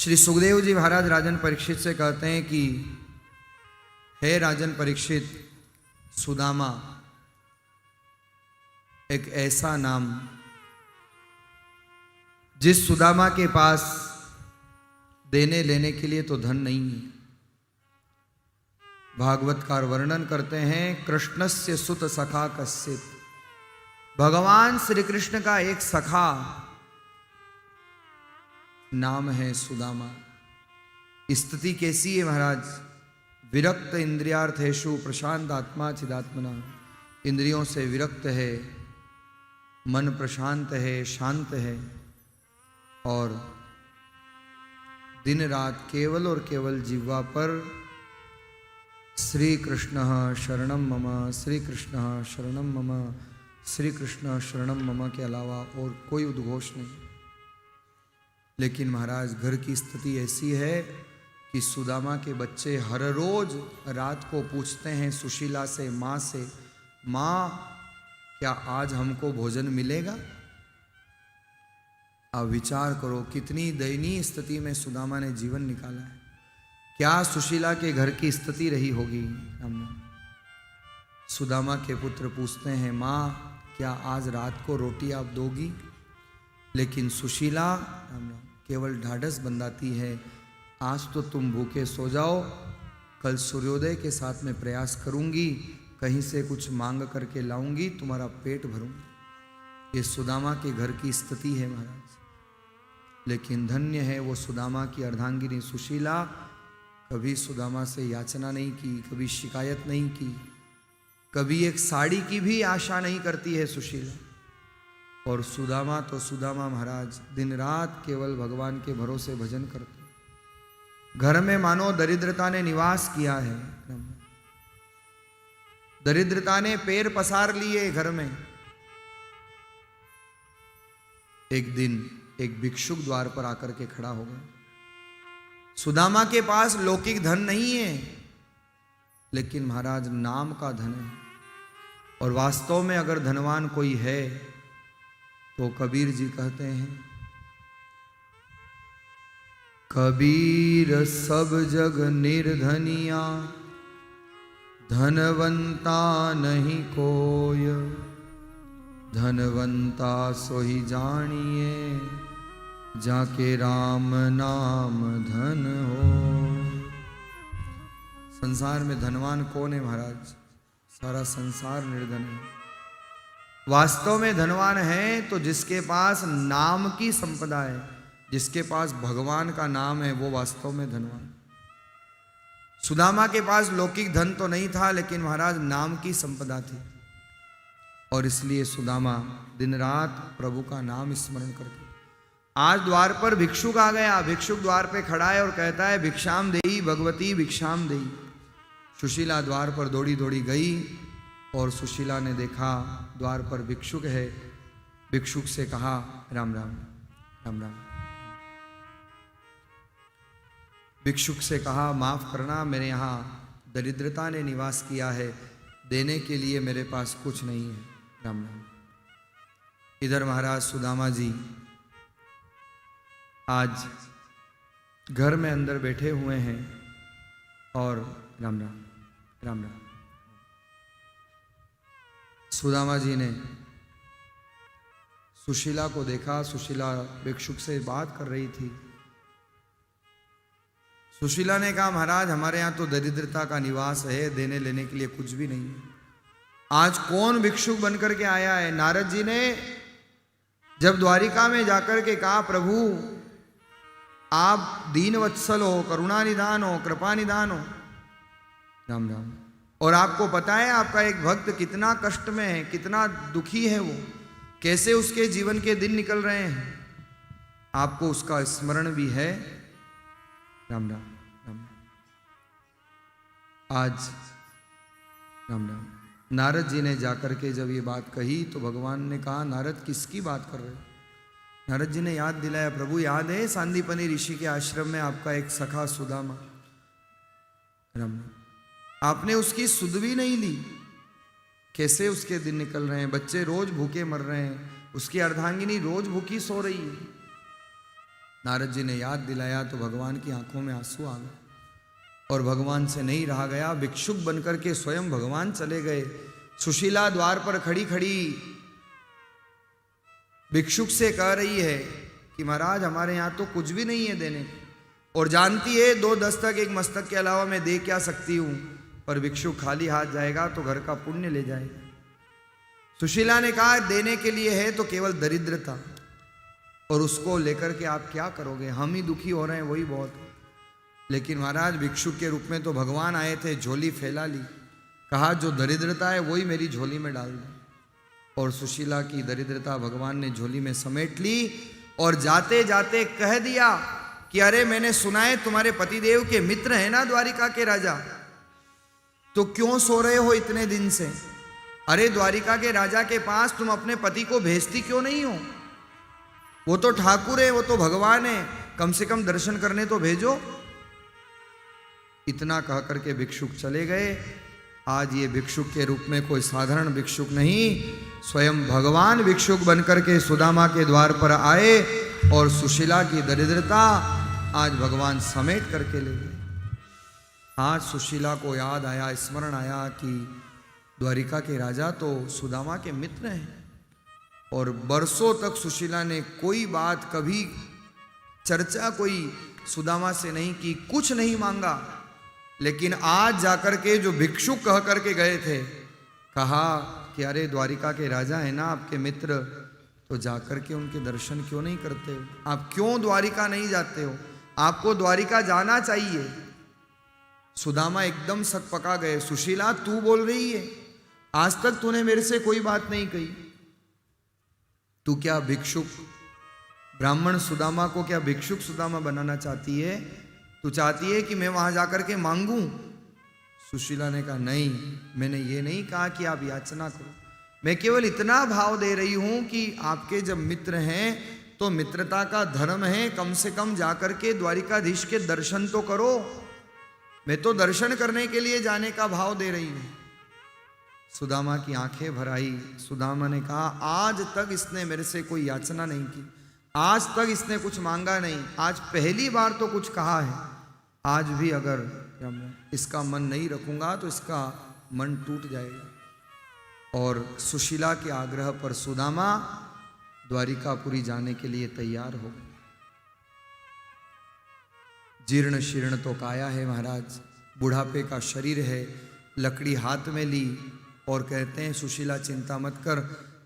श्री सुखदेव जी महाराज राजन परीक्षित से कहते हैं कि हे राजन परीक्षित, सुदामा एक ऐसा नाम जिस सुदामा के पास देने लेने के लिए तो धन नहीं है। भागवतकार वर्णन करते हैं, कृष्णस्य सुत सखा कश्चित, भगवान श्री कृष्ण का एक सखा नाम है सुदामा। स्थिति कैसी है महाराज? विरक्त इंद्रियार्थेषु प्रशांत आत्मा चिदात्मना, इंद्रियों से विरक्त है, मन प्रशांत है, शांत है और दिन रात केवल और केवल जिह्वा पर श्री कृष्ण शरणम मम, श्री कृष्ण शरणम मम, श्री कृष्ण शरणम मम के अलावा और कोई उद्घोष नहीं। लेकिन महाराज घर की स्थिति ऐसी है कि सुदामा के बच्चे हर रोज रात को पूछते हैं सुशीला से, माँ से, माँ क्या आज हमको भोजन मिलेगा? आप विचार करो कितनी दयनीय स्थिति में सुदामा ने जीवन निकाला है। क्या सुशीला के घर की स्थिति रही होगी? सुदामा के पुत्र पूछते हैं, माँ क्या आज रात को रोटी आप दोगी? लेकिन सुशीला केवल ढाढ़स बंधाती है, आज तो तुम भूखे सो जाओ, कल सूर्योदय के साथ में प्रयास करूंगी, कहीं से कुछ मांग करके लाऊंगी, तुम्हारा पेट भरूंगी। ये सुदामा के घर की स्थिति है महाराज। लेकिन धन्य है वो सुदामा की अर्धांगिनी सुशीला, कभी सुदामा से याचना नहीं की, कभी शिकायत नहीं की, कभी एक साड़ी की भी आशा नहीं करती है सुशीला। और सुदामा तो सुदामा महाराज दिन रात केवल भगवान के भरोसे भजन करते। घर में मानो दरिद्रता ने निवास किया है, दरिद्रता ने पैर पसार लिए घर में। एक दिन एक भिक्षुक द्वार पर आकर के खड़ा हो गया। सुदामा के पास लौकिक धन नहीं है, लेकिन महाराज नाम का धन है। और वास्तव में अगर धनवान कोई है तो कबीर जी कहते हैं, कबीर सब जग निर्धनिया, धनवंता नहीं कोय, धनवंता सोही जानिए, जाके राम नाम धन हो। संसार में धनवान कौन है महाराज? सारा संसार निर्धन है। वास्तव में धनवान है तो जिसके पास नाम की संपदा है, जिसके पास भगवान का नाम है, वो वास्तव में धनवान। सुदामा के पास लौकिक धन तो नहीं था, लेकिन महाराज नाम की संपदा थी। और इसलिए सुदामा दिन रात प्रभु का नाम स्मरण करते। आज द्वार पर भिक्षुक आ गया, भिक्षुक द्वार पे खड़ा है और कहता है, भिक्षाम देई भगवती भिक्षाम देई। सुशीला द्वार पर दौड़ी दौड़ी गई और सुशीला ने देखा द्वार पर भिक्षुक है। भिक्षुक से कहा, राम राम राम राम। भिक्षुक से कहा, माफ करना, मेरे यहाँ दरिद्रता ने निवास किया है, देने के लिए मेरे पास कुछ नहीं है, राम राम। इधर महाराज सुदामा जी आज घर में अंदर बैठे हुए हैं और राम राम राम राम। सुदामा जी ने सुशीला को देखा। सुशीला भिक्षुक से बात कर रही थी। सुशीला ने कहा, महाराज हमारे यहाँ तो दरिद्रता का निवास है, देने लेने के लिए कुछ भी नहीं है। आज कौन भिक्षुक बनकर के आया है? नारद जी ने जब द्वारिका में जाकर के कहा, प्रभु आप दीन वत्सल हो, करुणा निधान हो, कृपा निधान हो, राम राम। और आपको पता है आपका एक भक्त कितना कष्ट में है, कितना दुखी है, वो कैसे उसके जीवन के दिन निकल रहे हैं, आपको उसका स्मरण भी है, राम राम राम राम। आज राम राम। नारद जी ने जाकर के जब ये बात कही तो भगवान ने कहा, नारद किसकी बात कर रहे हो? नारद जी ने याद दिलाया, प्रभु याद है सांदीपनी ऋषि के आश्रम में आपका एक सखा सुदामा, राम राम, आपने उसकी सुध भी नहीं ली, कैसे उसके दिन निकल रहे हैं, बच्चे रोज भूखे मर रहे हैं, उसकी अर्धांगिनी रोज भूखी सो रही है। नारद जी ने याद दिलाया तो भगवान की आंखों में आंसू आ गए और भगवान से नहीं रहा गया। भिक्षुक बनकर के स्वयं भगवान चले गए। सुशीला द्वार पर खड़ी खड़ी भिक्षुक से कह रही है कि महाराज हमारे यहाँ तो कुछ भी नहीं है देने, और जानती है 2 दस्तक 1 मस्तक के अलावा मैं दे क्या सकती हूं, पर भिक्षुक खाली हाथ जाएगा तो घर का पुण्य ले जाएगा। सुशीला ने कहा देने के लिए है तो केवल दरिद्रता, और उसको लेकर के आप क्या करोगे, हम ही दुखी हो रहे हैं वही बहुत है। लेकिन महाराज भिक्षुक के रूप में तो भगवान आए थे, झोली फैला ली, कहा जो दरिद्रता है वही मेरी झोली में डाल दो, और सुशीला की दरिद्रता भगवान ने झोली में समेट ली और जाते जाते कह दिया कि अरे मैंने सुना है तुम्हारे पतिदेव के मित्र हैं ना द्वारिका के राजा, तो क्यों सो रहे हो इतने दिन से? अरे द्वारिका के राजा के पास तुम अपने पति को भेजती क्यों नहीं हो? वो तो ठाकुर है, वो तो भगवान है, कम से कम दर्शन करने तो भेजो। इतना कह करके भिक्षुक चले गए। आज ये भिक्षुक के रूप में कोई साधारण भिक्षुक नहीं, स्वयं भगवान भिक्षुक बनकर के सुदामा के द्वार पर आए और सुशीला की दरिद्रता आज भगवान समेट करके ले गए। आज सुशीला को याद आया, स्मरण आया कि द्वारिका के राजा तो सुदामा के मित्र हैं, और बरसों तक सुशीला ने कोई बात कभी चर्चा कोई सुदामा से नहीं की, कुछ नहीं मांगा। लेकिन आज जाकर के जो भिक्षुक कह करके गए थे, कहा कि अरे द्वारिका के राजा है ना आपके मित्र, तो जाकर के उनके दर्शन क्यों नहीं करते हो? आप क्यों द्वारिका नहीं जाते हो? आपको द्वारिका जाना चाहिए। सुदामा एकदम सकपका गए। सुशीला तू बोल रही है, आज तक तूने मेरे से कोई बात नहीं कही। तू क्या भिक्षुक ब्राह्मण सुदामा को क्या भिक्षुक सुदामा बनाना चाहती है? तू चाहती है कि मैं वहां जाकर के मांगूं? सुशीला ने कहा नहीं, मैंने ये नहीं कहा कि आप याचना करो, मैं केवल इतना भाव दे रही हूं कि आपके जब मित्र हैं तो मित्रता का धर्म है, कम से कम जाकर के द्वारिकाधीश के दर्शन तो करो। मैं तो दर्शन करने के लिए जाने का भाव दे रही हूं। सुदामा की आंखें भर आई। सुदामा ने कहा आज तक इसने मेरे से कोई याचना नहीं की, आज तक इसने कुछ मांगा नहीं, आज पहली बार तो कुछ कहा है। आज भी अगर इसका मन नहीं रखूंगा तो इसका मन टूट जाएगा। और सुशीला के आग्रह पर सुदामा द्वारिकापुरी जाने के लिए तैयार हो गए। जीर्ण शीर्ण तो काया है महाराज, बुढ़ापे का शरीर है, लकड़ी हाथ में ली और कहते हैं सुशीला चिंता मत कर।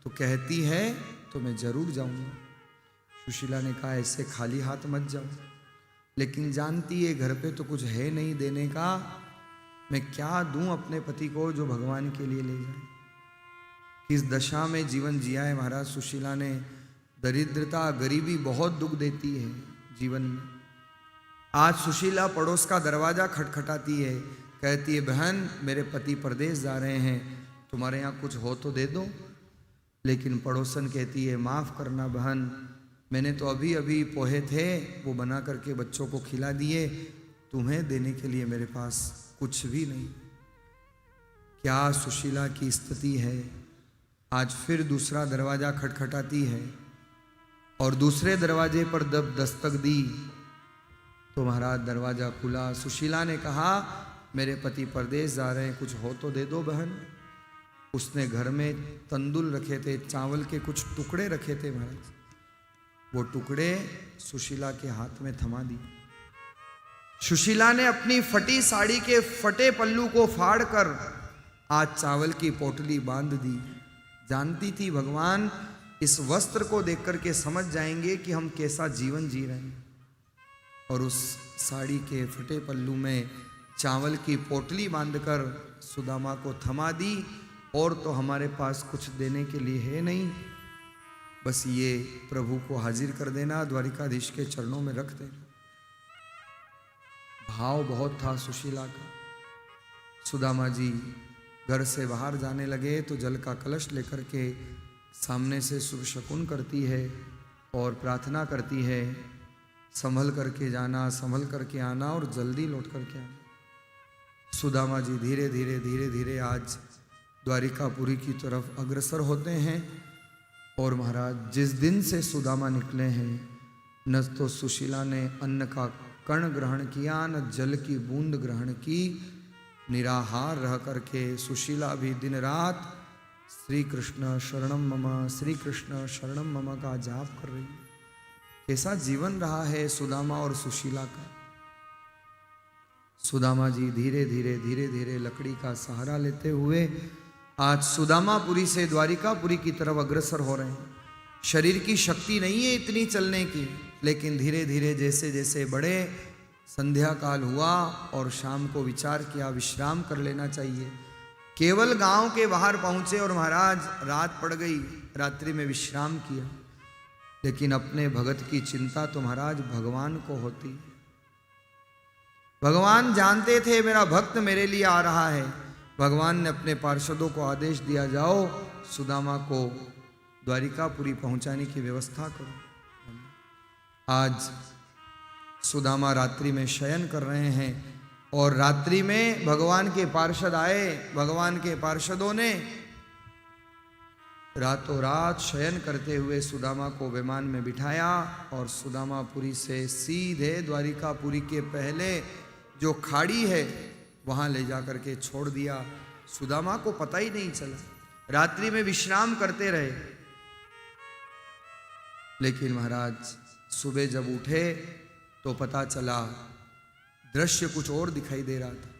तो कहती है तो मैं जरूर जाऊंगा। सुशीला ने कहा ऐसे खाली हाथ मत जाओ, लेकिन जानती है घर पे तो कुछ है नहीं देने का, मैं क्या दूं अपने पति को जो भगवान के लिए ले जाए। किस दशा में जीवन जिया है महाराज सुशीला ने। दरिद्रता गरीबी बहुत दुख देती है जीवन में। आज सुशीला पड़ोस का दरवाजा खटखटाती है, कहती है बहन मेरे पति परदेश जा रहे हैं, तुम्हारे यहाँ कुछ हो तो दे दो। लेकिन पड़ोसन कहती है माफ़ करना बहन, मैंने तो अभी अभी पोहे थे वो बना करके बच्चों को खिला दिए, तुम्हें देने के लिए मेरे पास कुछ भी नहीं। क्या सुशीला की स्थिति है। आज फिर दूसरा दरवाजा खटखटाती है और दूसरे दरवाजे पर जब दस्तक दी तो महाराज दरवाजा खुला। सुशीला ने कहा मेरे पति परदेश जा रहे हैं, कुछ हो तो दे दो बहन। उसने घर में तंदुल रखे थे, चावल के कुछ टुकड़े रखे थे महाराज, वो टुकड़े सुशीला के हाथ में थमा दिए। सुशीला ने अपनी फटी साड़ी के फटे पल्लू को फाड़कर आज चावल की पोटली बांध दी। जानती थी भगवान इस वस्त्र को देख करके समझ जाएंगे कि हम कैसा जीवन जी रहे हैं, और उस साड़ी के फटे पल्लू में चावल की पोटली बांधकर सुदामा को थमा दी। और तो हमारे पास कुछ देने के लिए है नहीं, बस ये प्रभु को हाजिर कर देना, द्वारिकाधीश के चरणों में रख देना। भाव बहुत था सुशीला का। सुदामा जी घर से बाहर जाने लगे तो जल का कलश लेकर के सामने से शुभ शकुन करती है और प्रार्थना करती है संभल करके जाना, संभल करके आना और जल्दी लौट करके आना। सुदामा जी धीरे धीरे धीरे धीरे आज द्वारिकापुरी की तरफ अग्रसर होते हैं। और महाराज जिस दिन से सुदामा निकले हैं न तो सुशीला ने अन्न का कण ग्रहण किया, न जल की बूंद ग्रहण की। निराहार रह करके सुशीला भी दिन रात श्री कृष्ण शरणम मम, श्री कृष्ण शरणम मम का जाप कर रही है। कैसा जीवन रहा है सुदामा और सुशीला का। सुदामा जी धीरे धीरे धीरे धीरे लकड़ी का सहारा लेते हुए आज सुदामापुरी से द्वारिकापुरी की तरफ अग्रसर हो रहे हैं। शरीर की शक्ति नहीं है इतनी चलने की, लेकिन धीरे धीरे जैसे जैसे बड़े, संध्या काल हुआ और शाम को विचार किया विश्राम कर लेना चाहिए। केवल गांव के बाहर पहुंचे और महाराज रात पड़ गई, रात्रि में विश्राम किया। लेकिन अपने भगत की चिंता तो महाराज भगवान को होती। भगवान जानते थे मेरा भक्त मेरे लिए आ रहा है। भगवान ने अपने पार्षदों को आदेश दिया, जाओ सुदामा को द्वारिकापुरी पहुंचाने की व्यवस्था करो। आज सुदामा रात्रि में शयन कर रहे हैं और रात्रि में भगवान के पार्षद आए। भगवान के पार्षदों ने रातों रात शयन करते हुए सुदामा को विमान में बिठाया और सुदामापुरी से सीधे द्वारिकापुरी के पहले जो खाड़ी है वहां ले जाकर के छोड़ दिया। सुदामा को पता ही नहीं चला, रात्रि में विश्राम करते रहे। लेकिन महाराज सुबह जब उठे तो पता चला दृश्य कुछ और दिखाई दे रहा था।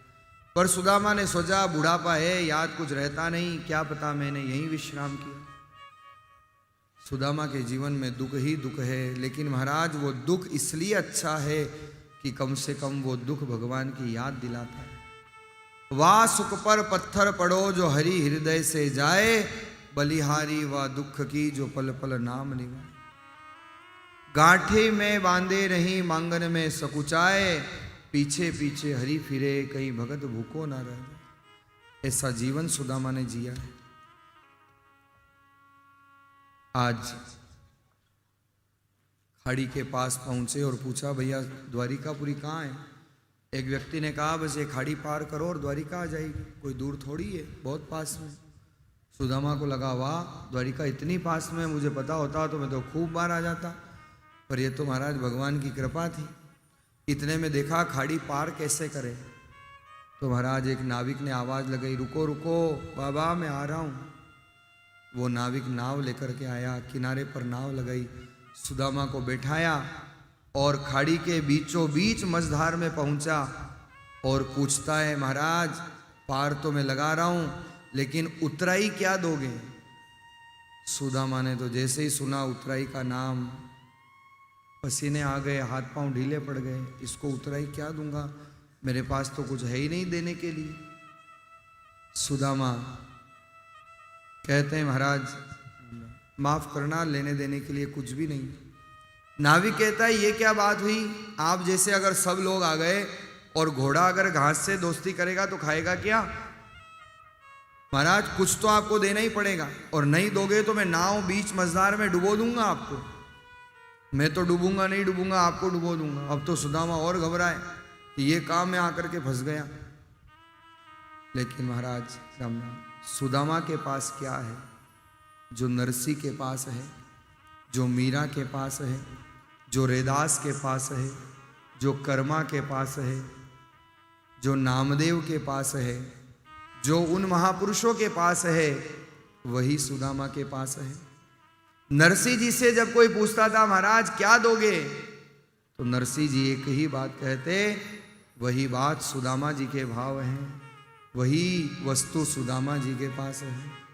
पर सुदामा ने सोचा बुढ़ापा है, याद कुछ रहता नहीं, क्या पता मैंने यहीं विश्राम किया। सुदामा के जीवन में दुख ही दुख है, लेकिन महाराज वो दुख इसलिए अच्छा है कि कम से कम वो दुख भगवान की याद दिलाता है। वाह सुख पर पत्थर पड़ो जो हरि हृदय से जाए, बलिहारी व दुख की जो पल पल नाम निभाए। गांठे में बांधे रही मांगन में सकुचाए, पीछे पीछे हरि फिरे कहीं भगत भूखो ना रह जाए। ऐसा जीवन सुदामा ने जिया है। आज खाड़ी के पास पहुंचे और पूछा भैया द्वारिकापुरी कहाँ है। एक व्यक्ति ने कहा बस ये खाड़ी पार करो और द्वारिका आ जाएगी, कोई दूर थोड़ी है, बहुत पास में। सुदामा को लगा वाह द्वारिका इतनी पास में, मुझे पता होता तो मैं तो खूब बार आ जाता। पर ये तो महाराज भगवान की कृपा थी। इतने में देखा खाड़ी पार कैसे करे। तो महाराज एक नाविक ने आवाज लगाई, रुको रुको बाबा मैं आ रहा हूँ। वो नाविक नाव लेकर के आया, किनारे पर नाव लगाई, सुदामा को बैठाया और खाड़ी के बीचों बीच मझधार में पहुंचा और पूछता है महाराज पार तो मैं लगा रहा हूं, लेकिन उतराई क्या दोगे। सुदामा ने तो जैसे ही सुना उतराई का नाम, पसीने आ गए, हाथ पांव ढीले पड़ गए। इसको उतराई क्या दूंगा, मेरे पास तो कुछ है ही नहीं देने के लिए। सुदामा कहते हैं महाराज माफ करना, लेने देने के लिए कुछ भी नहीं। नाविक कहता है ये क्या बात हुई, आप जैसे अगर सब लोग आ गए और घोड़ा अगर घास से दोस्ती करेगा तो खाएगा क्या। महाराज कुछ तो आपको देना ही पड़ेगा, और नहीं दोगे तो मैं नाव बीच मझधार में डुबो दूंगा आपको। मैं तो डूबूंगा नहीं, डूबूंगा आपको डुबो दूंगा। अब तो सुदामा और घबराए कि ये काम में आकर के फंस गया। लेकिन महाराज राम राम, सुदामा के पास क्या है जो नरसी के पास है, जो मीरा के पास है, जो रैदास के पास है, जो कर्मा के पास है, जो नामदेव के पास है, जो उन महापुरुषों के पास है, वही सुदामा के पास है। नरसी जी से जब कोई पूछता था महाराज क्या दोगे, तो नरसी जी एक ही बात कहते, वही बात सुदामा जी के भाव हैं, वही वस्तु सुदामा जी के पास है।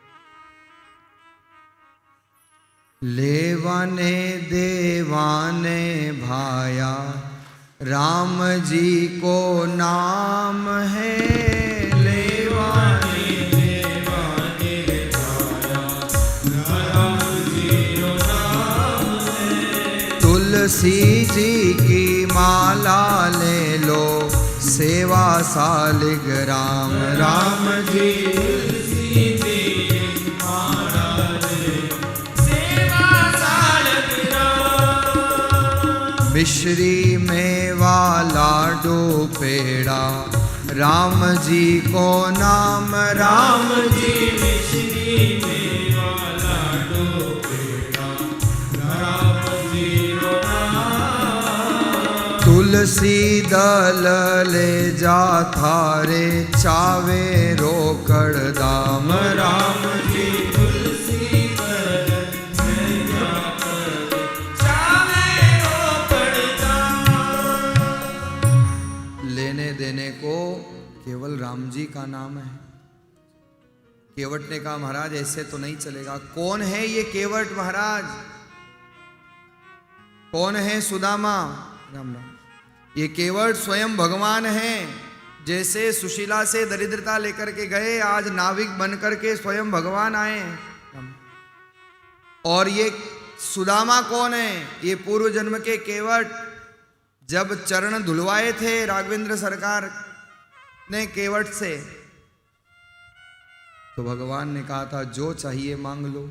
लेवाने देवाने भाया राम जी को नाम है। लेवाने देवाने भाया राम जी को नाम है। तुलसी जी की माला ले लो, सेवा सालिग्राम राम जी। मिश्री मेवा लाडू पेड़ा राम जी को नाम। राम जी मिश्री मेवा लाडू पेड़ा राम जी को नाम। तुलसी दल ले जा थारे चावे रोकड़ दाम। राम जी तुलसी दल ले जा थारे चावे रोकड़ दाम। लेने देने को केवल राम जी का नाम है। केवट ने कहा महाराज ऐसे तो नहीं चलेगा। कौन है ये केवट महाराज? कौन है सुदामा? राम राम। ये केवट स्वयं भगवान है। जैसे सुशीला से दरिद्रता लेकर के गए, आज नाविक बन करके स्वयं भगवान आए हैं। और ये सुदामा कौन है? ये पूर्व जन्म के केवट। जब चरण धुलवाए थे राघवेंद्र सरकार ने केवट से, तो भगवान ने कहा था जो चाहिए मांग लो।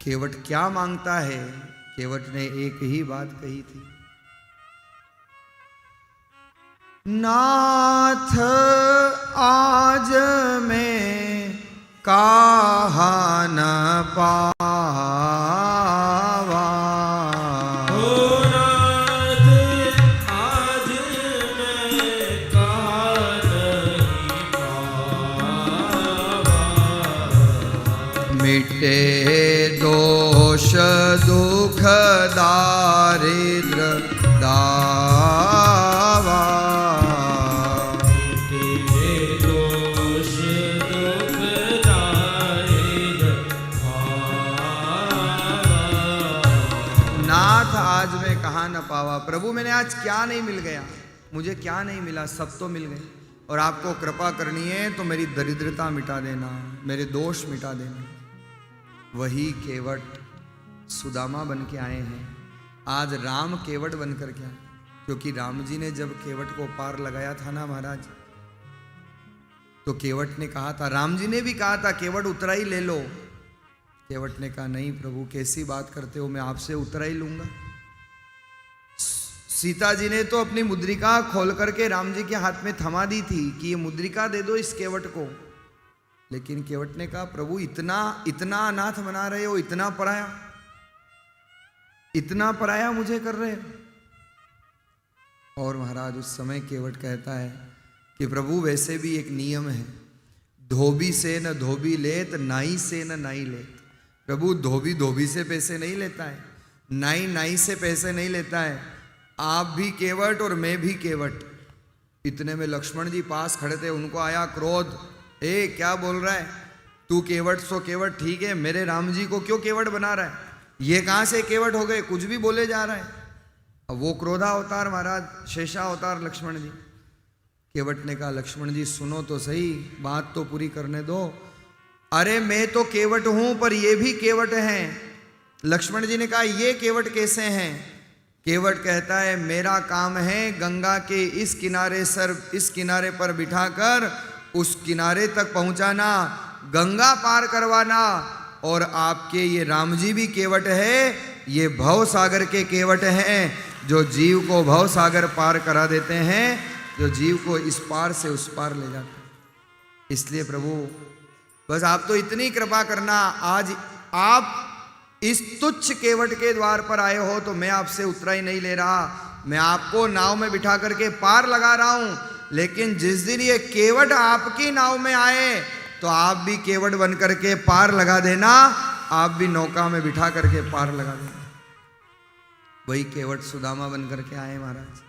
केवट क्या मांगता है? केवट ने एक ही बात कही थी, नाथ आज मैं कहा न पावा। आज मैं कहा नहीं पावा। मिटे दोष दुख दारिद्र दावा। नाथ आज मैं कहाँ न पावा। प्रभु मैंने आज क्या नहीं मिल गया? मुझे क्या नहीं मिला? सब तो मिल गए। और आपको कृपा करनी है तो मेरी दरिद्रता मिटा देना, मेरे दोष मिटा देना। वही केवट सुदामा बन के आए हैं। आज राम केवट बनकर के आए, क्योंकि राम जी ने जब केवट को पार लगाया था ना महाराज, तो केवट ने कहा था, राम जी ने भी कहा था केवट उतरा ही ले लो। केवट ने कहा नहीं प्रभु कैसी बात करते हो, मैं आपसे उतरा ही लूंगा। सीता जी ने तो अपनी मुद्रिका खोल करके राम जी के हाथ में थमा दी थी कि ये मुद्रिका दे दो इस केवट को। लेकिन केवट ने कहा प्रभु इतना इतना अनाथ बना रहे हो, इतना पराया मुझे कर रहे हो। और महाराज उस समय केवट कहता है कि प्रभु वैसे भी एक नियम है, धोबी से न धोबी लेत, नाई से न नाई लेत। प्रभु धोबी से पैसे नहीं लेता है, नाई से पैसे नहीं लेता है। आप भी केवट और मैं भी केवट। इतने में लक्ष्मण जी पास खड़े थे, उनको आया क्रोध, ए क्या बोल रहा है तू? केवट सो केवट ठीक है, मेरे राम जी को क्यों केवट बना रहा है? ये कहां से केवट हो गए? कुछ भी बोले जा रहा है। अब वो क्रोधा अवतार महाराज, शेषा अवतार लक्ष्मण जी। केवट ने कहा लक्ष्मण जी सुनो तो सही, बात तो पूरी करने दो। अरे मैं तो केवट हूं पर ये भी केवट हैं। लक्ष्मण जी ने कहा ये केवट कैसे हैं? केवट कहता है मेरा काम है गंगा के इस किनारे पर बिठाकर उस किनारे तक पहुंचाना, गंगा पार करवाना। और आपके ये राम जी भी केवट है, ये भव सागर के केवट हैं, जो जीव को भव सागर पार करा देते हैं, जो जीव को इस पार से उस पार ले जाते हैं। इसलिए प्रभु बस आप तो इतनी कृपा करना, आज आप इस तुच्छ केवट के द्वार पर आए हो तो मैं आपसे उतरा ही नहीं ले रहा, मैं आपको नाव में बिठा करके पार लगा रहा हूं। लेकिन जिस दिन ये केवट आपकी नाव में आए तो आप भी केवट बन करके पार लगा देना, आप भी नौका में बिठा करके पार लगा देना। वही केवट सुदामा बन करके आए महाराज।